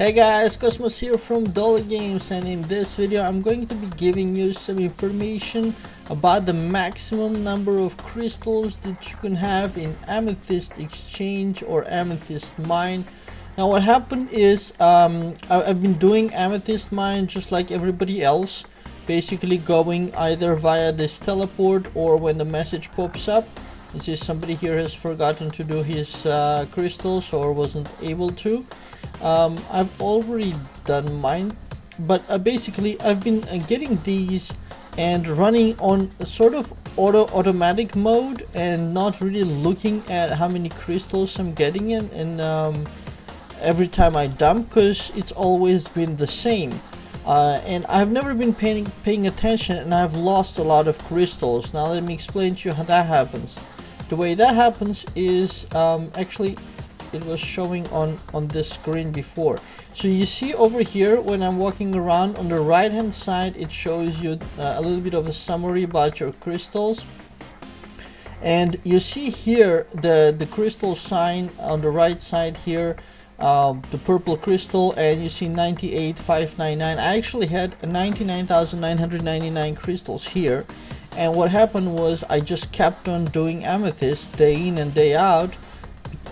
Hey guys, Cosmos here from Dolly Games, and in this video I'm going to be giving you some information about the maximum number of crystals that you can have in Amethyst Exchange or Amethyst Mine. Now what happened is I've been doing Amethyst Mine just like everybody else, basically going either via this teleport or when the message pops up. You see somebody here has forgotten to do his crystals or wasn't able to. I've already done mine, but basically I've been getting these and running on a sort of automatic mode and not really looking at how many crystals I'm getting in and every time I dump, because it's always been the same. And I've never been paying attention, and I've lost a lot of crystals. Now let me explain to you how that happens. The way that happens is actually it was showing on this screen before. So you see over here when I'm walking around on the right hand side, it shows you a little bit of a summary about your crystals, and you see here the crystal sign on the right side here, the purple crystal, and you see 98,599. I actually had 99,999 crystals here, and what happened was I just kept on doing Amethyst day in and day out,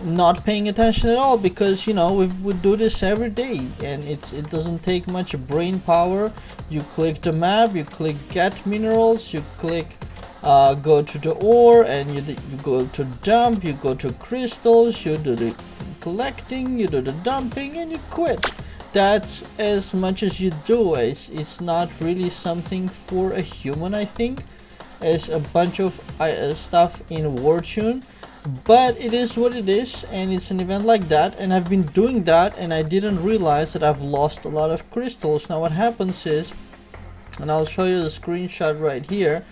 not paying attention at all, because you know we do this every day and it doesn't take much brain power. You click the map, you click get minerals, you click go to the ore, and you go to dump, you go to crystals, you do the collecting, you do the dumping, and you quit. That's as much as you do. It's not really something for a human, I think. It's a bunch of stuff in Wartune, but it is what it is, and it's an event like that, and I've been doing that and I didn't realize that I've lost a lot of crystals. Now what happens is, and I'll show you the screenshot right here,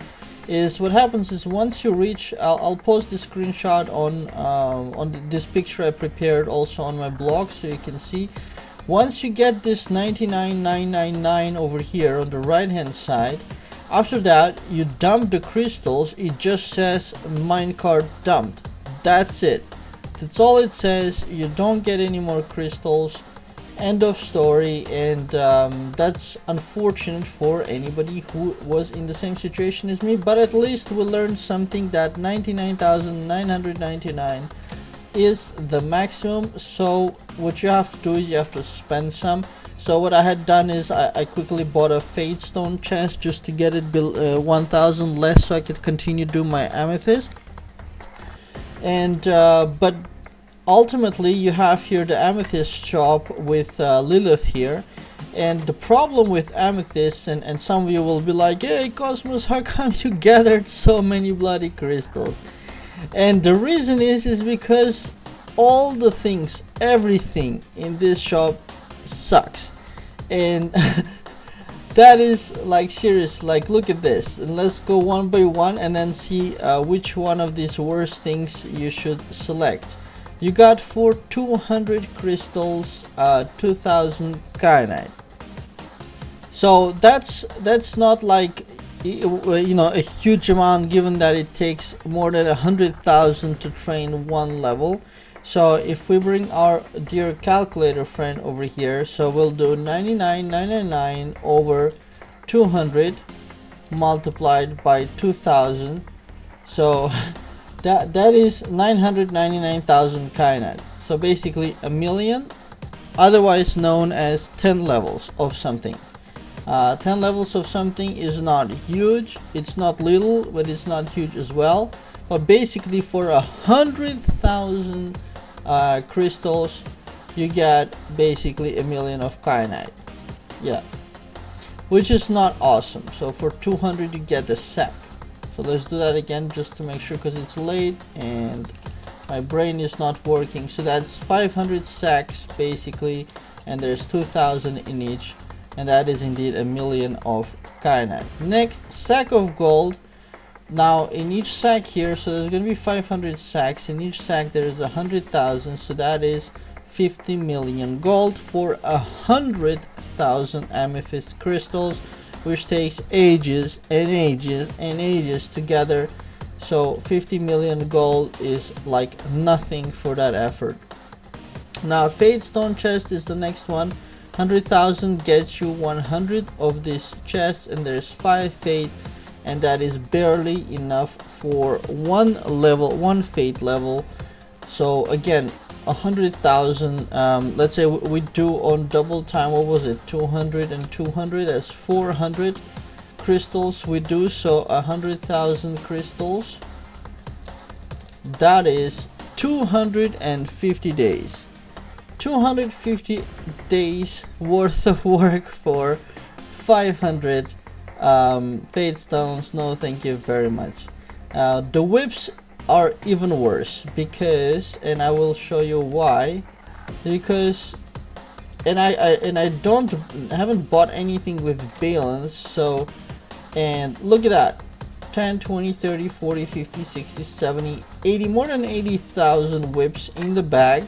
is what happens is once you reach, I'll post the screenshot on this picture I prepared also on my blog so you can see. Once you get this 99,999 over here on the right hand side, after that you dump the crystals. It just says minecart dumped. That's it. That's all it says. You don't get any more crystals. End of story. And that's unfortunate for anybody who was in the same situation as me, but at least we learned something, that 99,999 is the maximum. So what you have to do is you have to spend some. So what I had done is I quickly bought a fade stone chest just to get it 1,000 less so I could continue doing my amethyst. And but ultimately you have here the amethyst shop with Lilith here, and the problem with amethyst, and some of you will be like, hey Cosmos, how come you gathered so many bloody crystals? And the reason is because all the things, everything in this shop sucks, and that is like serious. Like look at this, and let's go one by one and then see which one of these worst things you should select. You got for 200 crystals 2000 kyanite. So that's not like, you know, a huge amount, given that it takes more than 100,000 to train one level. So if we bring our dear calculator friend over here, so we'll do 99,999 over 200 multiplied by 2000. So that is 999,000 kyanite. So basically a million, otherwise known as 10 levels of something. 10 levels of something is not huge, it's not little, but it's not huge as well. But basically for 100,000 crystals you get basically a million of kyanite. Yeah, which is not awesome. So for 200 you get a sack. So let's do that again just to make sure, because it's late and my brain is not working. So that's 500 sacks basically, and there's 2,000 in each, and that is indeed a million of kyanite. Next, sack of gold. Now in each sack here, so there's going to be 500 sacks. In each sack there is 100,000, so that is 50 million gold for 100,000 amethyst crystals, which takes ages and ages and ages to gather. So 50 million gold is like nothing for that effort. Now Fate Stone chest is the next one. 100,000 gets you 100 of these chests, and there's 5 Fate, and that is barely enough for one Fate level. So again, 100,000. Let's say we do on double time, what was it, 200 and 200, that's 400 crystals we do. So 100,000 crystals, that is 250 days. 250 days worth of work for 500 Fate Stones. No thank you very much. The whips are even worse because, and I will show you why, because I haven't bought anything with balance. So, and look at that, 10, 20, 30, 40, 50, 60, 70, 80, more than 80,000 whips in the bag.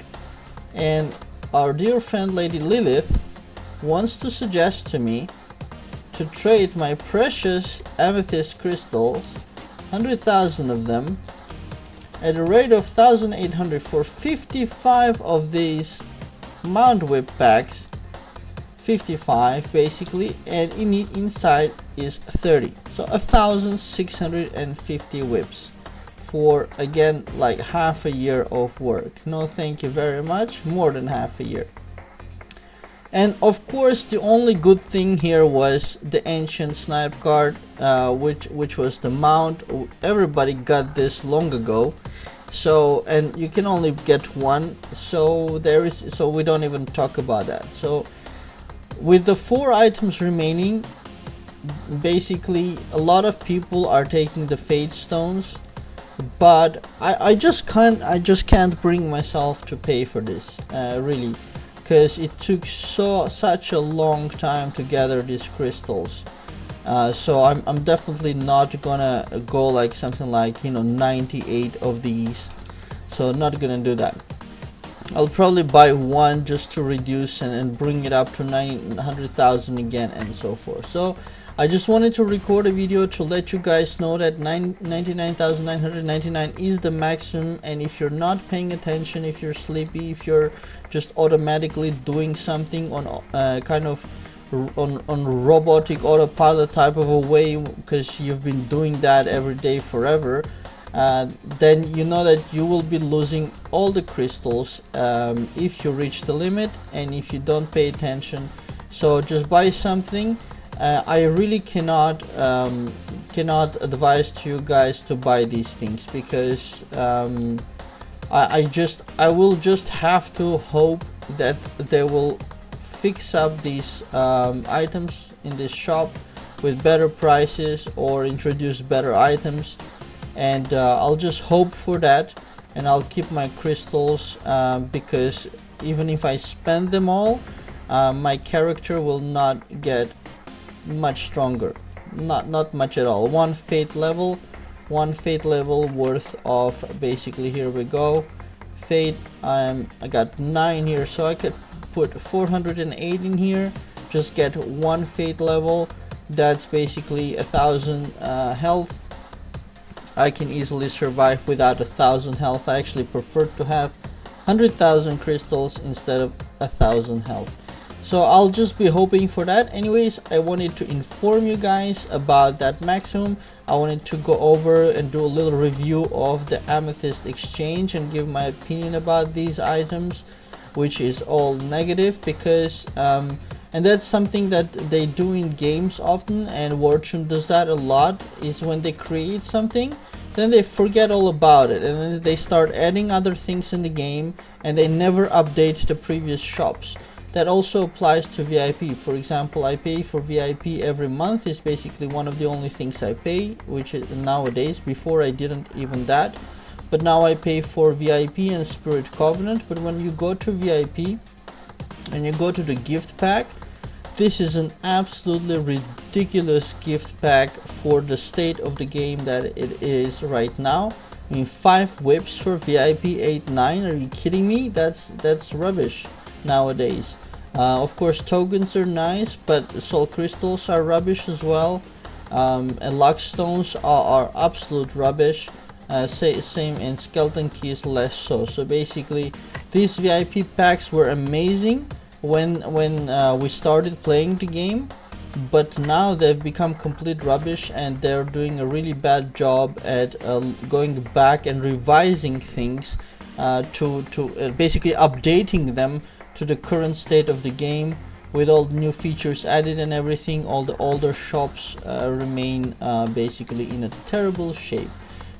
And our dear friend Lady Lilith wants to suggest to me to trade my precious amethyst crystals, 100,000 of them, at a rate of 1,800 for 55 of these Mount Whip packs. 55 basically, and inside is 30, so 1,650 whips for, again, like half a year of work. No thank you very much, more than half a year. And of course the only good thing here was the ancient snipe card, which was the mount. Everybody got this long ago, so, and you can only get one, so we don't even talk about that. So with the 4 items remaining, basically a lot of people are taking the Fate Stones, but I just can't bring myself to pay for this, really, because it took such a long time to gather these crystals. So I'm definitely not gonna go like something like, you know, 98 of these, so not gonna do that. I'll probably buy one just to reduce and bring it up to 900,000 again, and so forth. So I just wanted to record a video to let you guys know that 99,999 is the maximum, and if you're not paying attention, if you're sleepy, if you're just automatically doing something on kind of on robotic autopilot type of a way, because you've been doing that every day forever, then you know that you will be losing all the crystals if you reach the limit and if you don't pay attention. So just buy something. I really cannot advise to you guys to buy these things, because I will just have to hope that they will fix up these items in this shop with better prices or introduce better items, and I'll just hope for that, and I'll keep my crystals, because even if I spend them all, my character will not get much stronger, not much at all. One fate level worth of, basically, here we go, fate. I got 9 here, so I could put 408 in here, just get one fate level. That's basically 1,000 health. I can easily survive without 1,000 health. I actually prefer to have 100,000 crystals instead of 1,000 health. So I'll just be hoping for that. Anyways, I wanted to inform you guys about that maximum. I wanted to go over and do a little review of the Amethyst exchange and give my opinion about these items, which is all negative, because and that's something that they do in games often, and Wartune does that a lot, is when they create something, then they forget all about it, and then they start adding other things in the game, and they never update the previous shops. That also applies to VIP. For example, I pay for VIP every month. Is basically one of the only things I pay, which is nowadays. Before I didn't even that, but now I pay for VIP and Spirit Covenant. But when you go to VIP and you go to the gift pack, this is an absolutely ridiculous gift pack for the state of the game that it is right now. I mean, 5 whips for VIP 8-9. Are you kidding me? That's rubbish nowadays. Of course, tokens are nice, but soul crystals are rubbish as well, and luck stones are absolute rubbish. Same, and skeleton keys less so. So basically, These VIP packs were amazing when we started playing the game, but now they've become complete rubbish, and they're doing a really bad job at going back and revising things to basically updating them to the current state of the game, with all the new features added and everything. All the older shops remain basically in a terrible shape.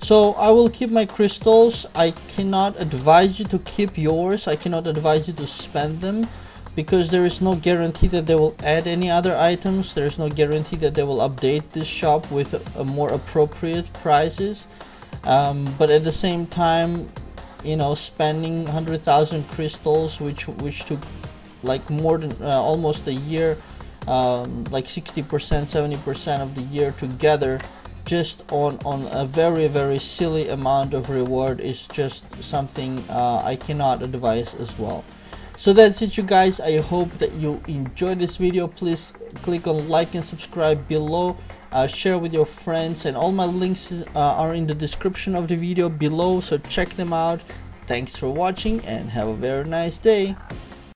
So I will keep my crystals. I cannot advise you to keep yours. I cannot advise you to spend them, because there is no guarantee that they will add any other items. There is no guarantee that they will update this shop with a more appropriate prices. But at the same time, you know, spending 100,000 crystals, which took like more than almost a year, like 60%, 70% of the year together, just on a very silly amount of reward, is just something I cannot advise as well. So that's it, you guys. I hope that you enjoyed this video. Please click on like and subscribe below, share with your friends, and all my links are in the description of the video below, so check them out. Thanks for watching and have a very nice day.